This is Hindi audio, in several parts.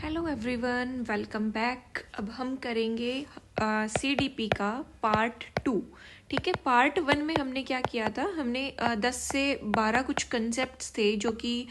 Hello everyone, welcome back. अब हम करेंगे CDP का पार्ट 2। ठीक है, पार्ट 1 में हमने क्या किया था, हमने 10 से 12 कुछ कंसेप्ट्स थे जो कि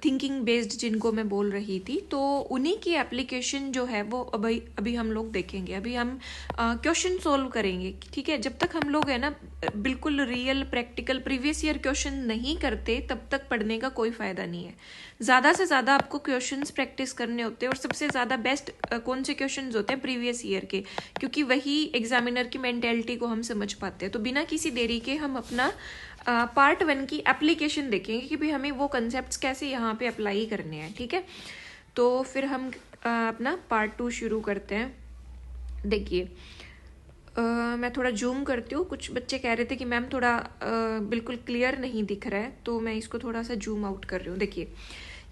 थिंकिंग बेस्ड जिनको मैं बोल रही थी, तो उन्हीं की एप्लीकेशन जो है वो अभी हम लोग देखेंगे। अभी हम क्वेश्चन सोल्व करेंगे। ठीक है, जब तक हम लोग है ना बिल्कुल real practical previous year question नहीं करते तब तक पढ़ने का कोई फ़ायदा नहीं है। ज़्यादा से ज़्यादा आपको क्वेश्चंस प्रैक्टिस करने होते हैं और सबसे ज़्यादा बेस्ट कौन से क्वेश्चंस होते हैं प्रीवियस ईयर के, क्योंकि वही एग्जामिनर की मेंटेलिटी को हम समझ पाते हैं। तो बिना किसी देरी के हम अपना पार्ट 1 की एप्लीकेशन देखेंगे कि भाई हमें वो कंसेप्ट कैसे यहाँ पे अप्लाई करने हैं। ठीक है, तो फिर हम अपना पार्ट 2 शुरू करते हैं। देखिए, मैं थोड़ा जूम करती हूँ। कुछ बच्चे कह रहे थे कि मैम थोड़ा बिल्कुल क्लियर नहीं दिख रहा है, तो मैं इसको थोड़ा सा जूम आउट कर रही हूँ। देखिए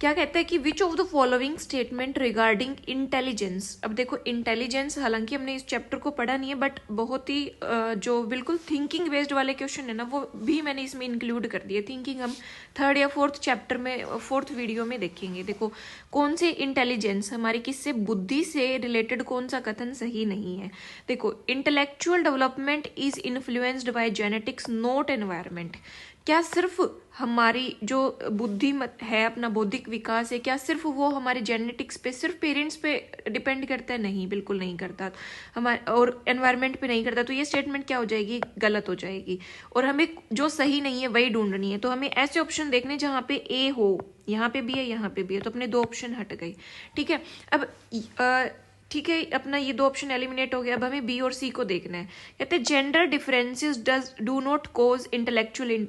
क्या कहता है कि which of the following statement regarding intelligence. अब देखो इंटेलिजेंस, हालांकि हमने इस चैप्टर को पढ़ा नहीं है, बट बहुत ही जो बिल्कुल थिंकिंग बेस्ड वाले क्वेश्चन है ना वो भी मैंने इसमें इंक्लूड कर दिए। थिंकिंग हम 3rd या 4th चैप्टर में 4th वीडियो में देखेंगे। देखो कौन से इंटेलिजेंस हमारी किससे बुद्धि से रिलेटेड कौन सा कथन सही नहीं है। देखो, intellectual development is influenced by genetics not environment. क्या सिर्फ हमारी जो बुद्धि है, अपना बौद्धिक विकास है, क्या सिर्फ वो हमारे जेनेटिक्स पे, सिर्फ पेरेंट्स पे डिपेंड करता है? नहीं, बिल्कुल नहीं करता। हमारे और एनवायरनमेंट पे नहीं करता। तो ये स्टेटमेंट क्या हो जाएगी? गलत हो जाएगी। और हमें जो सही नहीं है वही ढूंढनी है। तो हमें ऐसे ऑप्शन देखने जहाँ पे ए हो, यहाँ पे भी है, यहाँ पे भी है, तो अपने 2 ऑप्शन हट गए। ठीक है, अब ठीक है, अपना ये 2 ऑप्शन एलिमिनेट हो गया। अब हमें बी और सी को देखना है। कहते हैं gender differences do not cause intellectual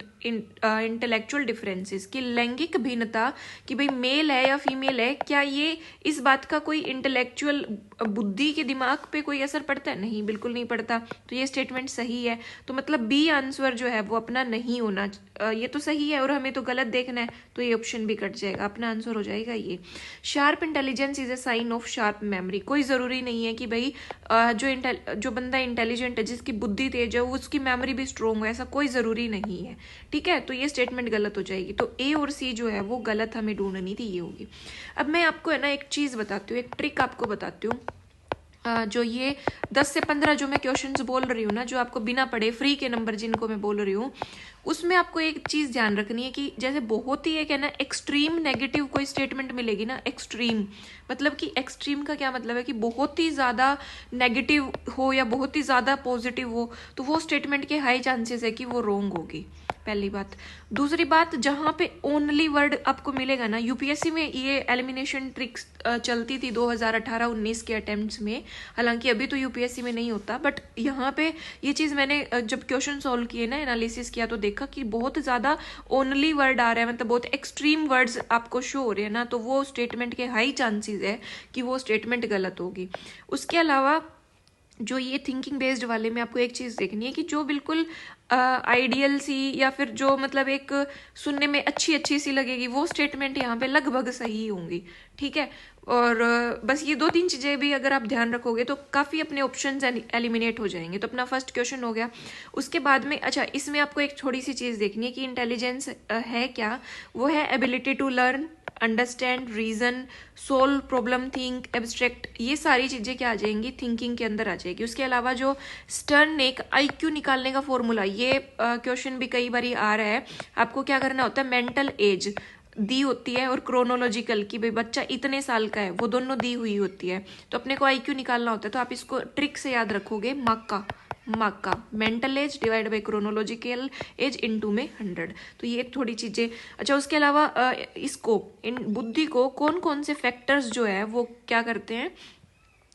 differences, कि लैंगिक भिन्नता, कि भाई मेल है या फीमेल है, क्या ये इस बात का कोई इंटेलेक्चुअल बुद्धि के दिमाग पे कोई असर पड़ता है? नहीं, बिल्कुल नहीं पड़ता। तो ये स्टेटमेंट सही है। तो मतलब बी आंसर जो है वो अपना नहीं होना, ये तो सही है और हमें तो गलत देखना है, तो ये ऑप्शन भी कट जाएगा, अपना आंसर हो जाएगा ये। Sharp intelligence is a sign of sharp memory. कोई जरूरी नहीं है कि भाई जो बंदा इंटेलिजेंट है, जिसकी बुद्धि तेज है, उसकी मेमोरी भी स्ट्रोंग है, ऐसा कोई जरूरी नहीं है। ठीक है, तो ये स्टेटमेंट गलत हो जाएगी। तो ए और सी जो है वो गलत हमें ढूंढनी थी, ये होगी। अब मैं आपको है ना एक चीज बताती हूँ, एक ट्रिक आपको बताती हूँ। जो ये 10 से 15 जो मैं क्वेश्चंस बोल रही हूँ ना, जो आपको बिना पढ़े फ्री के नंबर जिनको मैं बोल रही हूँ, उसमें आपको एक चीज ध्यान रखनी है कि जैसे बहुत ही एक है ना एक्सट्रीम नेगेटिव कोई स्टेटमेंट मिलेगी ना, एक्सट्रीम मतलब कि एक्सट्रीम का क्या मतलब है कि बहुत ही ज्यादा नेगेटिव हो या बहुत ही ज्यादा पॉजिटिव हो, तो वो स्टेटमेंट के हाई चांसेस है कि वो रॉन्ग होगी, पहली बात। दूसरी बात, जहां पे ओनली वर्ड आपको मिलेगा ना, यूपीएससी में ये एलिमिनेशन ट्रिक्स चलती थी 2018-19 के अटेम्प्ट्स में, हालांकि अभी तो यूपीएससी में नहीं होता, बट यहाँ पे ये चीज़ मैंने जब क्वेश्चन सॉल्व किए ना, एनालिसिस किया, तो देखा कि बहुत ज़्यादा ओनली वर्ड आ रहा है, मतलब बहुत एक्सट्रीम वर्ड्स आपको शो हो रहे हैं ना, तो वो स्टेटमेंट के हाई चांसेस है कि वो स्टेटमेंट गलत होगी। उसके अलावा जो ये थिंकिंग बेस्ड वाले में आपको एक चीज़ देखनी है कि जो बिल्कुल आइडियल सी या फिर जो मतलब एक सुनने में अच्छी अच्छी सी लगेगी, वो स्टेटमेंट यहाँ पे लगभग सही होंगी। ठीक है, और बस ये 2-3 चीज़ें भी अगर आप ध्यान रखोगे तो काफ़ी अपने ऑप्शंस एलिमिनेट हो जाएंगे। तो अपना फर्स्ट क्वेश्चन हो गया। उसके बाद में अच्छा, इसमें आपको एक थोड़ी सी चीज़ देखनी है कि इंटेलिजेंस है क्या। वो है ability to learn, understand, reason, solve problem, think, abstract. ये सारी चीजें क्या आ जाएंगी? थिंकिंग के अंदर आ जाएगी। उसके अलावा जो स्टर्न ने एक आईक्यू निकालने का फॉर्मूला, ये क्वेश्चन भी कई बार आ रहा है। आपको क्या करना होता है, मेंटल एज दी होती है और क्रोनोलॉजिकल की भाई बच्चा इतने साल का है, वो दोनों दी हुई होती है, तो अपने को आईक्यू निकालना होता है। तो आप इसको ट्रिक से याद रखोगे, माका mental as divide by chronological age into में 100। तो ये थोड़ी चीजें। अच्छा, उसके अलावा इसको, इन बुद्धि को कौन कौन से फैक्टर्स जो है वो क्या करते हैं,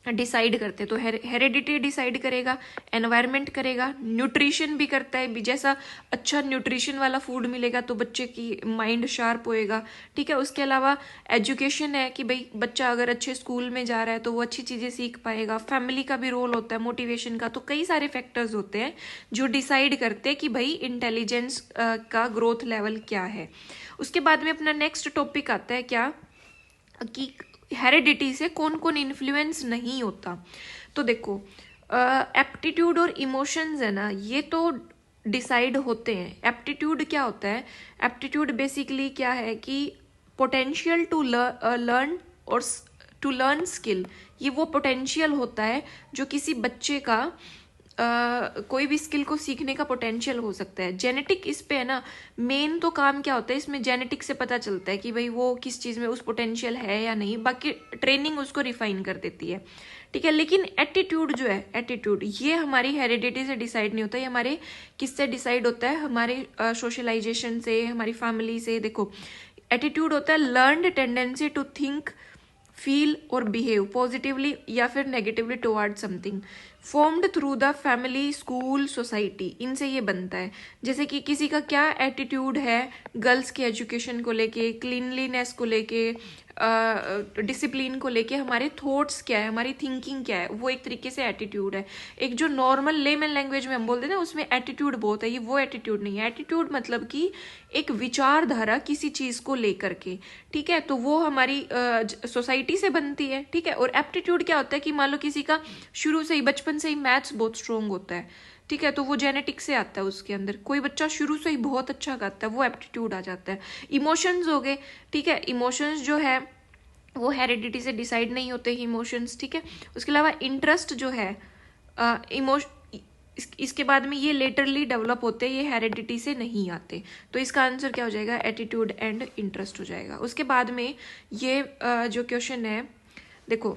डिसाइड करते हैं। तो हेरेडिटी डिसाइड करेगा, एनवायरनमेंट करेगा, न्यूट्रिशन भी करता है, जैसा अच्छा न्यूट्रिशन वाला फूड मिलेगा तो बच्चे की माइंड शार्प होएगा। ठीक है, उसके अलावा एजुकेशन है कि भाई बच्चा अगर अच्छे स्कूल में जा रहा है तो वो अच्छी चीज़ें सीख पाएगा। फैमिली का भी रोल होता है, मोटिवेशन का। तो कई सारे फैक्टर्स होते हैं जो डिसाइड करते हैं कि भाई इंटेलिजेंस का ग्रोथ लेवल क्या है। उसके बाद में अपना नेक्स्ट टॉपिक आता है क्या, कि हेरिडिटी से कौन कौन इन्फ्लुएंस नहीं होता। तो देखो, एप्टीट्यूड और इमोशंस है ना, ये तो डिसाइड होते हैं। एप्टीट्यूड क्या होता है? एप्टीट्यूड बेसिकली क्या है कि पोटेंशियल टू लर्न और टू लर्न स्किल, ये वो पोटेंशियल होता है जो किसी बच्चे का कोई भी स्किल को सीखने का पोटेंशियल हो सकता है। जेनेटिक इस पे है ना, मेन तो काम क्या होता है इसमें, जेनेटिक से पता चलता है कि भाई वो किस चीज़ में उस पोटेंशियल है या नहीं, बाकी ट्रेनिंग उसको रिफाइन कर देती है, ठीक है। लेकिन एटीट्यूड जो है, एटीट्यूड ये हमारी हेरिडिटी से डिसाइड नहीं होता, ये हमारे किससे डिसाइड होता है, हमारे सोशलाइजेशन से, हमारी फैमिली से। देखो एटीट्यूड होता है learned tendency to think, feel और बिहेव पॉजिटिवली या फिर negatively toward something, formed through the family, school, society, इनसे ये बनता है। जैसे कि किसी का क्या एटीट्यूड है गर्ल्स के एजुकेशन को लेके, क्लीनलीनेस को लेके, डिसिप्लिन को लेके, हमारे थॉट्स क्या है, हमारी थिंकिंग क्या है, वो एक तरीके से एटीट्यूड है। एक जो नॉर्मल लेमन लैंग्वेज में हम बोलते हैं ना, उसमें एटीट्यूड बहुत है, ये वो एटीट्यूड नहीं है। एटीट्यूड मतलब कि एक विचारधारा किसी चीज को लेकर के, ठीक है, तो वो हमारी सोसाइटी से बनती है, ठीक है। और एप्टीट्यूड क्या होता है कि मान लो किसी का शुरू से ही, बचपन से ही मैथ्स बहुत स्ट्रोंग होता है, ठीक है, तो वो जेनेटिक से आता है उसके अंदर। कोई बच्चा शुरू से ही बहुत अच्छा गाता है, वो एप्टीट्यूड आ जाता है। इमोशंस हो गए, ठीक है, इमोशंस जो है वो हेरिडिटी से डिसाइड नहीं होते इमोशंस, ठीक है। उसके अलावा इंटरेस्ट जो है, इसके बाद में ये लेटरली डेवलप होते हैं, ये हेरिडिटी से नहीं आते। तो इसका आंसर क्या हो जाएगा, एटीट्यूड एंड इंटरेस्ट हो जाएगा। उसके बाद में ये जो क्वेश्चन है, देखो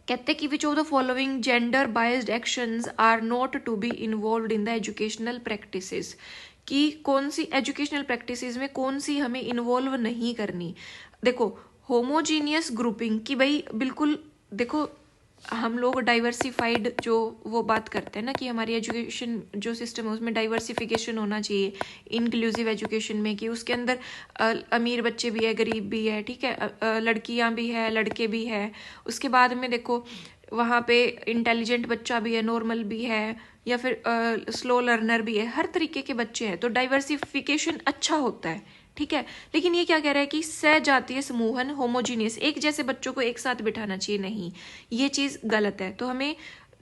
कहते हैं कि which of the following gender biased actions are not to be involved in the educational practices, कि कौन सी एजुकेशनल प्रैक्टिसेस में कौन सी हमें इन्वॉल्व नहीं करनी। देखो होमोजीनियस ग्रुपिंग, कि भाई बिल्कुल, देखो हम लोग डाइवर्सिफाइड जो वो बात करते हैं ना, कि हमारी एजुकेशन जो सिस्टम है उसमें डाइवर्सिफिकेशन होना चाहिए, इंक्लूसिव एजुकेशन में, कि उसके अंदर अमीर बच्चे भी है, गरीब भी है, ठीक है, लड़कियां भी है, लड़के भी है। उसके बाद में देखो वहाँ पे इंटेलिजेंट बच्चा भी है, नॉर्मल भी है, या फिर स्लो लर्नर भी है, हर तरीके के बच्चे हैं। तो डाइवर्सिफिकेशन अच्छा होता है, ठीक है। लेकिन ये क्या कह रहा है कि सजातीय समूहन, होमोजीनियस, एक जैसे बच्चों को एक साथ बिठाना चाहिए, नहीं, ये चीज गलत है। तो हमें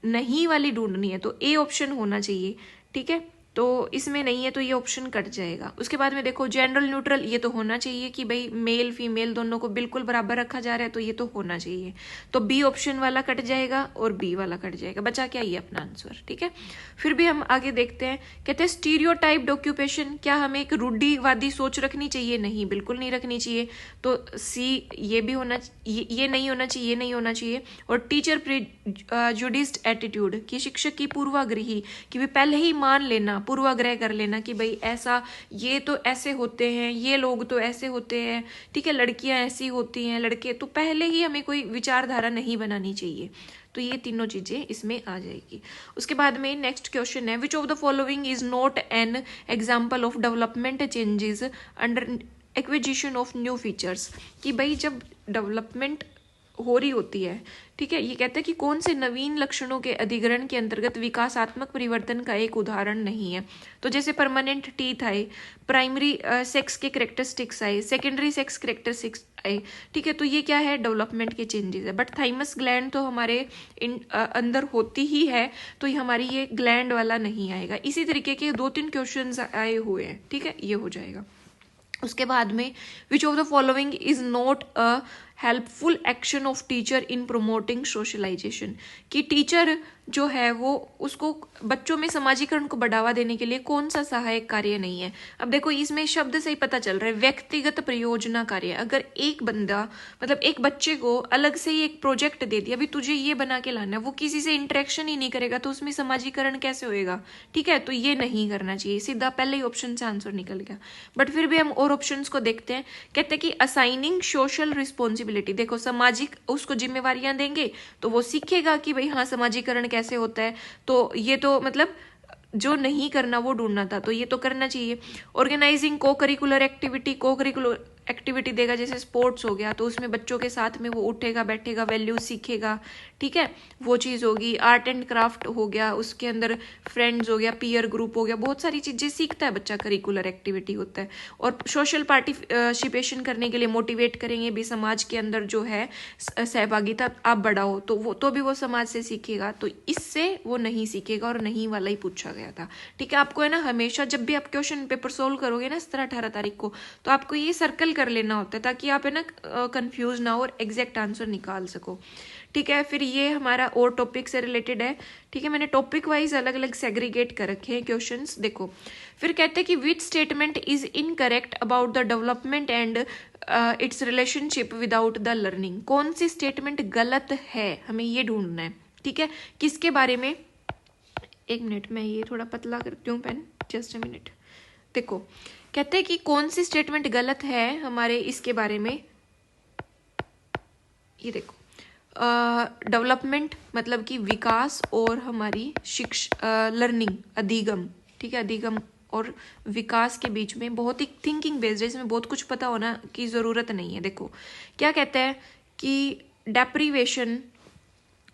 नहीं वाली ढूंढनी है, तो ए ऑप्शन होना चाहिए, ठीक है। तो इसमें नहीं है तो ये ऑप्शन कट जाएगा। उसके बाद में देखो जेंडर न्यूट्रल, ये तो होना चाहिए कि भाई मेल फीमेल दोनों को बिल्कुल बराबर रखा जा रहा है, तो ये तो होना चाहिए। तो बी ऑप्शन वाला कट जाएगा और बी वाला कट जाएगा, बचा क्या, ये अपना आंसर, ठीक है। फिर भी हम आगे देखते हैं, कहते हैं स्टीरियोटाइप्ड ऑक्यूपेशन, क्या हमें एक रूढ़िवादी सोच रखनी चाहिए, नहीं, बिल्कुल नहीं रखनी चाहिए। तो सी ये भी होना, ये नहीं होना चाहिए, ये नहीं होना चाहिए। और टीचर प्रेजुडिस्ड एटीट्यूड, कि शिक्षक की पूर्वाग्रही, कि भी पहले ही मान लेना, पूर्वाग्रह कर लेना कि भाई ऐसा, ये तो ऐसे होते हैं, ये लोग तो ऐसे होते हैं, ठीक है, लड़कियां ऐसी होती हैं, लड़के, तो पहले ही हमें कोई विचारधारा नहीं बनानी चाहिए। तो ये तीनों चीजें इसमें आ जाएगी। उसके बाद में नेक्स्ट क्वेश्चन है, विच of the following is not an example of development changes under acquisition of new features, कि भाई जब डेवलपमेंट हो रही होती है, ठीक है, ये कहते हैं कि कौन से नवीन लक्षणों के अधिग्रहण के अंतर्गत विकासात्मक परिवर्तन का एक उदाहरण नहीं है। तो जैसे परमानेंट टीथ आए, प्राइमरी सेक्स के कैरेक्टरिस्टिक्स आए, सेकेंडरी सेक्स कैरेक्टरिस्टिक्स आए, ठीक है, तो ये क्या है, डेवलपमेंट के चेंजेस है। बट थाइमस ग्लैंड तो हमारे अंदर होती ही है, तो ये हमारी ये ग्लैंड वाला नहीं आएगा। इसी तरीके के 2-3 क्वेश्चन आए हुए हैं, ठीक है, ये हो जाएगा। उसके बाद में which of the following is not a helpful action of teacher in promoting socialization, कि टीचर जो है वो उसको बच्चों में समाजीकरण को बढ़ावा देने के लिए कौन सा सहायक कार्य नहीं है। अब देखो इसमें शब्द से ही पता चल रहा है, व्यक्तिगत परियोजना कार्य। अगर एक बंदा, मतलब एक बच्चे को अलग से ही एक प्रोजेक्ट दे दिया, अभी तुझे ये बना के लाना है, वो किसी से इंटरेक्शन ही नहीं करेगा, तो उसमें समाजीकरण कैसे होएगा, ठीक है, तो ये नहीं करना चाहिए, सीधा पहले ही ऑप्शन से आंसर निकल गया। बट फिर भी हम और ऑप्शंस को देखते हैं, कहते हैं कि असाइनिंग सोशल रिस्पॉन्सिबिलिटी, देखो सामाजिक उसको जिम्मेवारियां देंगे तो वो सीखेगा कि भाई हाँ समाजीकरण कैसे होता है, तो ये तो मतलब जो नहीं करना वो ढूंढना था, तो ये तो करना चाहिए। ऑर्गेनाइजिंग को करिकुलर एक्टिविटी, को करिकुलर एक्टिविटी देगा, जैसे स्पोर्ट्स हो गया, तो उसमें बच्चों के साथ में वो उठेगा बैठेगा, वैल्यूज सीखेगा, ठीक है, वो चीज़ होगी। आर्ट एंड क्राफ्ट हो गया, उसके अंदर फ्रेंड्स हो गया, पीयर ग्रुप हो गया, बहुत सारी चीज़ें सीखता है बच्चा, करिकुलर एक्टिविटी होता है। और सोशल पार्टिसिपेशन करने के लिए मोटिवेट करेंगे भी, समाज के अंदर जो है सहभागिता आप बढ़ाओ, तो वो तो भी वो समाज से सीखेगा, तो इससे वो नहीं सीखेगा, और नहीं वाला ही पूछा गया था, ठीक है। आपको है ना हमेशा जब भी आप क्वेश्चन पेपर सोल्व करोगे ना 17-18 तारीख को, तो आपको ये सर्कल सर्किल कर लेना होता है ताकि आप है ना कंफ्यूज ना हो और एग्जैक्ट आंसर निकाल सको। ठीक है, फिर ये हमारा और टॉपिक से रिलेटेड है। ठीक है, मैंने टॉपिक वाइज अलग अलग सेग्रीगेट कर रखे हैं क्वेश्चंस। देखो, फिर कहते हैं कि which statement is incorrect about the development and it's relationship without the learning. कौन सी स्टेटमेंट गलत है, हमें ये ढूंढना है। ठीक है, किसके बारे में, एक मिनट मैं ये थोड़ा पतला करती हूँ पेन, जस्ट अ मिनट। देखो, कहते हैं कि कौन सी स्टेटमेंट गलत है हमारे इसके बारे में। ये देखो, डेवलपमेंट मतलब कि विकास और हमारी शिक्षा लर्निंग अधिगम। ठीक है, अधिगम और विकास के बीच में बहुत ही थिंकिंग बेस्ड है, इसमें बहुत कुछ पता होना की ज़रूरत नहीं है। देखो क्या कहता है कि deprivation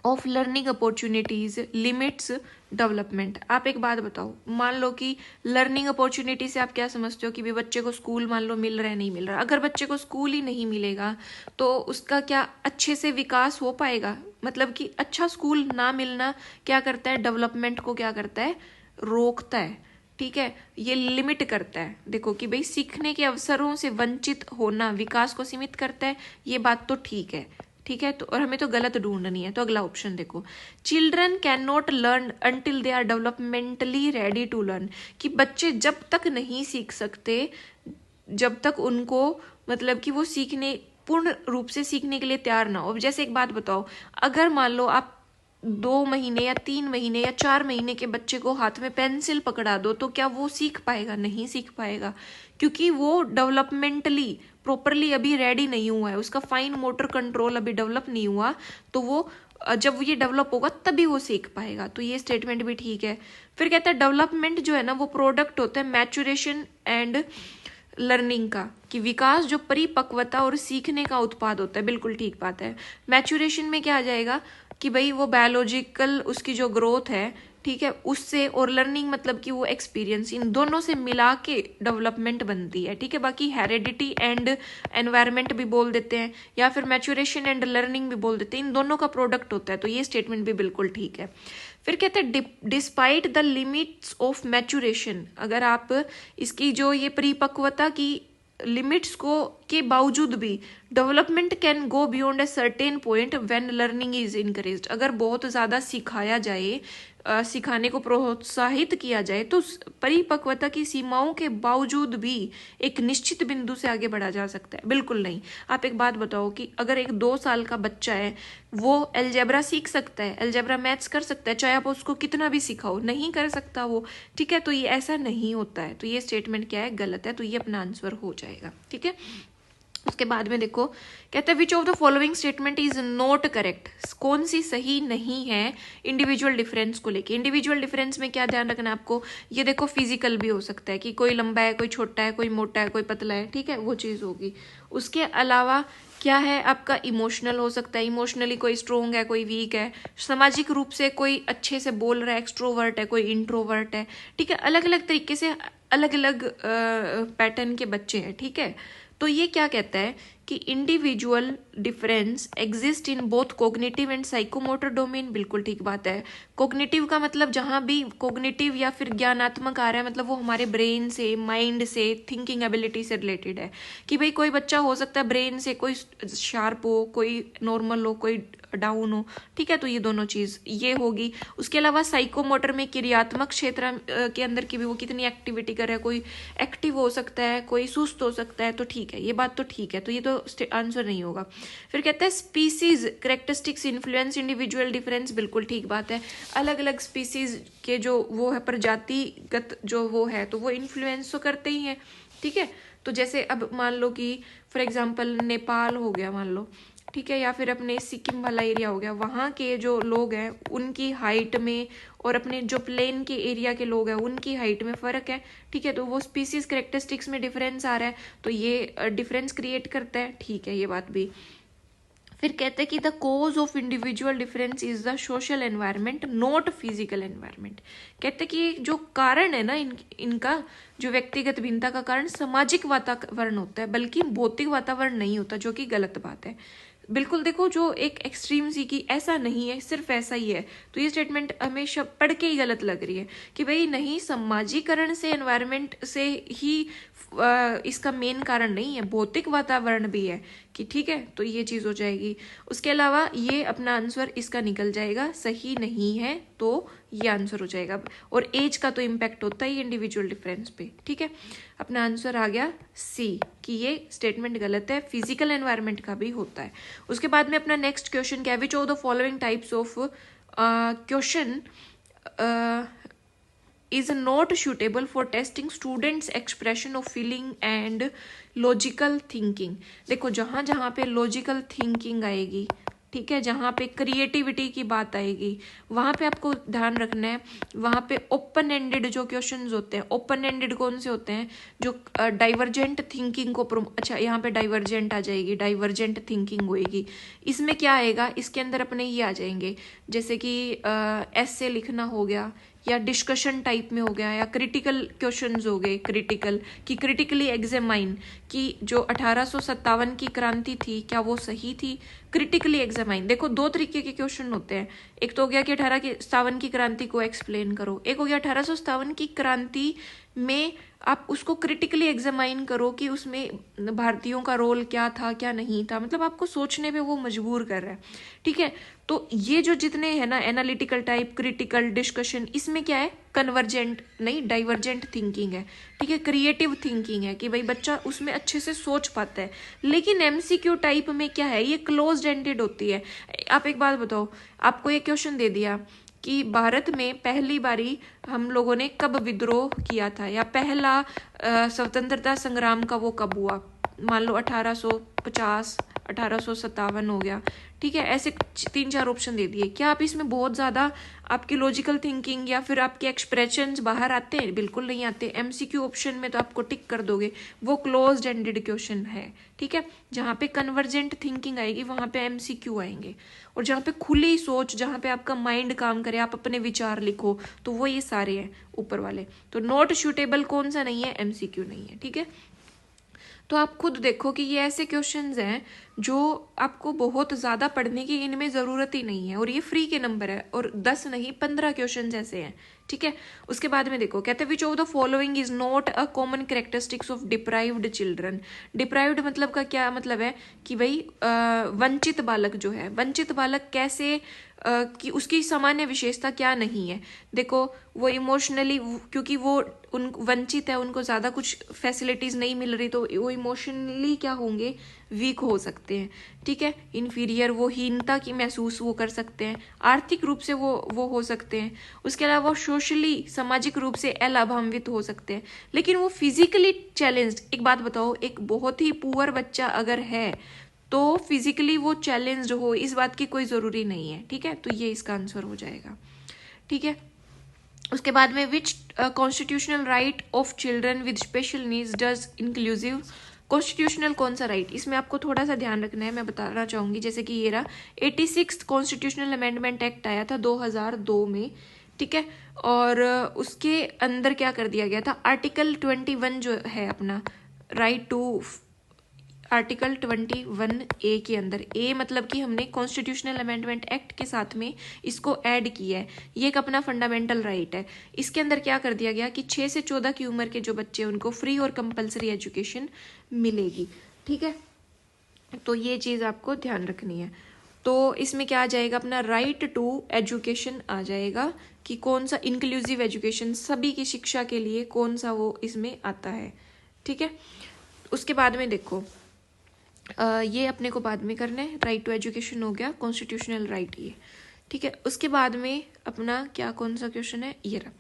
of learning opportunities limits development. आप एक बात बताओ, मान लो कि लर्निंग अपॉर्चुनिटी से आप क्या समझते हो कि भी बच्चे को स्कूल मान लो मिल रहा है, नहीं मिल रहा। अगर बच्चे को स्कूल ही नहीं मिलेगा तो उसका क्या अच्छे से विकास हो पाएगा। मतलब कि अच्छा स्कूल ना मिलना क्या करता है, डेवलपमेंट को क्या करता है, रोकता है। ठीक है, ये लिमिट करता है। देखो कि भाई सीखने के अवसरों से वंचित होना विकास को सीमित करता है, ये बात तो ठीक है। ठीक है, तो और हमें तो गलत ढूंढनी है। तो अगला ऑप्शन देखो, children can not learn until they are developmentally ready to learn. कि बच्चे जब तक नहीं सीख सकते जब तक उनको मतलब कि वो सीखने पूर्ण रूप से सीखने के लिए तैयार ना हो। अब जैसे एक बात बताओ, अगर मान लो आप 2 महीने या 3 महीने या 4 महीने के बच्चे को हाथ में पेंसिल पकड़ा दो तो क्या वो सीख पाएगा, नहीं सीख पाएगा, क्योंकि वो डेवलपमेंटली प्रॉपरली अभी रेडी नहीं हुआ है, उसका फाइन मोटर कंट्रोल अभी डेवलप नहीं हुआ। तो वो जब ये डेवलप होगा तभी वो सीख पाएगा। तो ये स्टेटमेंट भी ठीक है। फिर कहता है डेवलपमेंट जो है ना वो प्रोडक्ट होता है मैचुरेशन एंड लर्निंग का, कि विकास जो परिपक्वता और सीखने का उत्पाद होता है। बिल्कुल ठीक बात है। मैचुरेशन में क्या आ जाएगा कि भाई वो बायोलॉजिकल उसकी जो ग्रोथ है, ठीक है, उससे, और लर्निंग मतलब कि वो एक्सपीरियंस, इन दोनों से मिला के डेवलपमेंट बनती है। ठीक है, बाकी हेरिडिटी एंड एनवायरनमेंट भी बोल देते हैं या फिर मैचुरेशन एंड लर्निंग भी बोल देते हैं, इन दोनों का प्रोडक्ट होता है। तो ये स्टेटमेंट भी बिल्कुल ठीक है। फिर कहते हैं despite the limits of maturation. अगर आप इसकी जो ये परिपक्वता की लिमिट्स को के बावजूद भी development can go beyond a certain point when learning is encouraged. अगर बहुत ज़्यादा सिखाया जाए, सिखाने को प्रोत्साहित किया जाए तो परिपक्वता की सीमाओं के बावजूद भी एक निश्चित बिंदु से आगे बढ़ा जा सकता है। बिल्कुल नहीं। आप एक बात बताओ कि अगर एक 2 साल का बच्चा है वो अलजेब्रा सीख सकता है, अलजेब्रा मैथ्स कर सकता है, चाहे आप उसको कितना भी सिखाओ, नहीं कर सकता वो। ठीक है, तो ये ऐसा नहीं होता है। तो ये स्टेटमेंट क्या है, गलत है। तो ये अपना आंसर हो जाएगा। ठीक है, उसके बाद में देखो, कहते हैं विच of the following statement is not correct. कौन सी सही नहीं है इंडिविजुअल डिफरेंस को लेके। इंडिविजुअल डिफरेंस में क्या ध्यान रखना है आपको, ये देखो फिजिकल भी हो सकता है कि कोई लंबा है, कोई छोटा है, कोई मोटा है, कोई पतला है। ठीक है, वो चीज़ होगी। उसके अलावा क्या है आपका, इमोशनल हो सकता है, इमोशनली कोई स्ट्रोंग है, कोई वीक है। सामाजिक रूप से कोई अच्छे से बोल रहा है, एक्सट्रोवर्ट है, कोई इंट्रोवर्ट है। ठीक है, अलग अलग तरीके से अलग अलग पैटर्न के बच्चे हैं। ठीक है, तो ये क्या कहता है कि individual difference exist in both cognitive and psychomotor domain. बिल्कुल ठीक बात है। कोग्निटिव का मतलब जहां भी कोग्निटिव या फिर ज्ञानात्मक आ रहा है मतलब वो हमारे ब्रेन से, माइंड से, थिंकिंग एबिलिटी से रिलेटेड है। कि भाई कोई बच्चा हो सकता है ब्रेन से कोई शार्प हो, कोई नॉर्मल हो, कोई डाउन हो। ठीक है, तो ये दोनों चीज ये होगी। उसके अलावा साइकोमोटर में क्रियात्मक क्षेत्र के अंदर की भी वो कितनी एक्टिविटी कर रहा है, कोई एक्टिव हो सकता है, कोई सुस्त हो सकता है। तो ठीक है, ये बात तो ठीक है। तो ये तो आंसर नहीं होगा। फिर कहता है species characteristics influence individual difference. बिल्कुल ठीक बात है। अलग अलग स्पीसीज के जो वो है प्रजातिगत जो वो है तो वो इन्फ्लुएंस तो करते ही हैं। ठीक है, तो जैसे अब मान लो कि फॉर एग्जांपल नेपाल हो गया मान लो, ठीक है, या फिर अपने सिक्किम वाला एरिया हो गया, वहाँ के जो लोग हैं उनकी हाइट में और अपने जो प्लेन के एरिया के लोग हैं उनकी हाइट में फ़र्क है। ठीक है, तो वो स्पीसीज करेक्टरिस्टिक्स में डिफरेंस आ रहा है तो ये डिफरेंस क्रिएट करता है। ठीक है, ये बात भी। फिर कहते हैं कि the cause of individual difference is the social environment not physical environment. कहते हैं कि जो कारण है ना इनका जो व्यक्तिगत भिन्नता का कारण सामाजिक वातावरण होता है, बल्कि भौतिक वातावरण नहीं होता, जो कि गलत बात है। बिल्कुल देखो, जो एक एक्सट्रीम सी की ऐसा नहीं है, सिर्फ ऐसा ही है, तो ये स्टेटमेंट हमेशा पढ़ के ही गलत लग रही है कि भाई नहीं, समाजीकरण से, एनवायरनमेंट से ही इसका मेन कारण नहीं है, भौतिक वातावरण भी है कि ठीक है, तो ये चीज हो जाएगी। उसके अलावा ये अपना आंसर इसका निकल जाएगा, सही नहीं है तो ये आंसर हो जाएगा। और एज का तो इम्पैक्ट होता ही इंडिविजुअल डिफरेंस पे, ठीक है। अपना आंसर आ गया सी कि ये स्टेटमेंट गलत है, फिजिकल एनवायरनमेंट का भी होता है। उसके बाद में अपना नेक्स्ट क्वेश्चन क्या है, विच of the following types of question is not suitable for testing students expression of feeling and logical thinking। देखो, जहां जहां पे लॉजिकल थिंकिंग आएगी, ठीक है, जहां पे क्रिएटिविटी की बात आएगी, वहां पे आपको ध्यान रखना है, वहां पे ओपन एंडेड जो क्वेश्चंस होते हैं, ओपन एंडेड कौन से होते हैं, जो डाइवर्जेंट थिंकिंग को अच्छा, यहाँ पे डाइवर्जेंट आ जाएगी, डाइवर्जेंट थिंकिंग होएगी। इसमें क्या आएगा, इसके अंदर अपने ये आ जाएंगे, जैसे कि ऐसे लिखना हो गया, या डिस्कशन टाइप में हो गया, या क्रिटिकल क्वेश्चंस हो गए, क्रिटिकल कि क्रिटिकली एग्जामाइन कि जो 1857 की क्रांति थी क्या वो सही थी, क्रिटिकली एग्जामाइन। देखो, दो तरीके के क्वेश्चन होते हैं, एक तो हो गया कि 1857 की क्रांति को एक्सप्लेन करो, एक हो गया 1857 की क्रांति में आप उसको क्रिटिकली एग्जामाइन करो कि उसमें भारतीयों का रोल क्या था क्या नहीं था, मतलब आपको सोचने पे वो मजबूर कर रहा है, ठीक है। तो ये जो जितने हैं ना, एनालिटिकल टाइप, क्रिटिकल, डिस्कशन, इसमें क्या है, कन्वर्जेंट नहीं डाइवर्जेंट थिंकिंग है, ठीक है, क्रिएटिव थिंकिंग है कि भाई बच्चा उसमें अच्छे से सोच पाता है। लेकिन एमसीक्यू टाइप में क्या है, ये क्लोज्ड एंडेड होती है। आप एक बात बताओ, आपको ये क्वेश्चन दे दिया कि भारत में पहली बारी हम लोगों ने कब विद्रोह किया था, या पहला स्वतंत्रता संग्राम का वो कब हुआ, मान लो 1850, 1857 हो गया, ठीक है। ऐसे 3-4 ऑप्शन दे दिए, क्या आप इसमें बहुत ज्यादा आपकी लॉजिकल थिंकिंग या फिर आपके एक्सप्रेशंस बाहर आते हैं? बिल्कुल नहीं आते। एमसीक्यू ऑप्शन में तो आपको टिक कर दोगे, वो क्लोज्ड एंडेड क्वेश्चन है, ठीक है। जहाँ पे कन्वर्जेंट थिंकिंग आएगी वहां पे एमसीक्यू आएंगे, और जहाँ पे खुली सोच, जहाँ पे आपका माइंड काम करे, आप अपने विचार लिखो, तो वो ये सारे हैं ऊपर वाले। तो नॉट सूटेबल कौन सा नहीं है, एमसीक्यू नहीं है, ठीक है। तो आप खुद देखो कि ये ऐसे क्वेश्चंस हैं जो आपको बहुत ज़्यादा पढ़ने की इनमें ज़रूरत ही नहीं है, और ये फ्री के नंबर है, और 10 नहीं 15 क्वेश्चंस ऐसे हैं, ठीक है। उसके बाद में देखो, कहते हैं विच of the following is not a common characteristics of deprived children. Deprived मतलब का क्या मतलब है कि भाई वंचित बालक जो है, वंचित बालक कैसे कि उसकी सामान्य विशेषता क्या नहीं है। देखो, वो इमोशनली, क्योंकि वो उन वंचित है, उनको ज़्यादा कुछ फैसिलिटीज़ नहीं मिल रही, तो वो इमोशनली क्या होंगे, वीक हो सकते हैं, ठीक है। इन्फीरियर, वो हीनता की महसूस वो कर सकते हैं, आर्थिक रूप से वो हो सकते हैं। उसके अलावा वो सोशली, सामाजिक रूप से अलाभान्वित हो सकते हैं, लेकिन वो फिजिकली चैलेंज्ड। एक बात बताओ, एक बहुत ही पुअर बच्चा अगर है तो फिजिकली वो चैलेंज्ड हो, इस बात की कोई ज़रूरी नहीं है, ठीक है। तो ये इसका आंसर हो जाएगा, ठीक है। उसके बाद में which constitutional right of children with special needs does inclusive. Constitutional कौन सा राइट, इसमें आपको थोड़ा सा ध्यान रखना है, मैं बताना चाहूंगी। जैसे कि ये रहा 86 कॉन्स्टिट्यूशनल अमेंडमेंट एक्ट आया था 2002 में, ठीक है। और उसके अंदर क्या कर दिया गया था, आर्टिकल 21 जो है अपना राइट टू, आर्टिकल 21A के अंदर, ए मतलब कि हमने कॉन्स्टिट्यूशनल अमेंडमेंट एक्ट के साथ में इसको ऐड किया है, ये एक अपना फंडामेंटल राइट है। इसके अंदर क्या कर दिया गया कि 6 से 14 की उम्र के जो बच्चे, उनको फ्री और कंपलसरी एजुकेशन मिलेगी, ठीक है। तो ये चीज़ आपको ध्यान रखनी है। तो इसमें क्या आ जाएगा, अपना राइट टू एजुकेशन आ जाएगा कि कौन सा इंक्लूसिव एजुकेशन, सभी की शिक्षा के लिए कौन सा वो इसमें आता है, ठीक है। उसके बाद में देखो, ये अपने को बाद में करना है, राइट टू एजुकेशन हो गया, कॉन्स्टिट्यूशनल राइट ये, ठीक है। उसके बाद में अपना क्या, कौन सा क्वेश्चन है, ये रहा,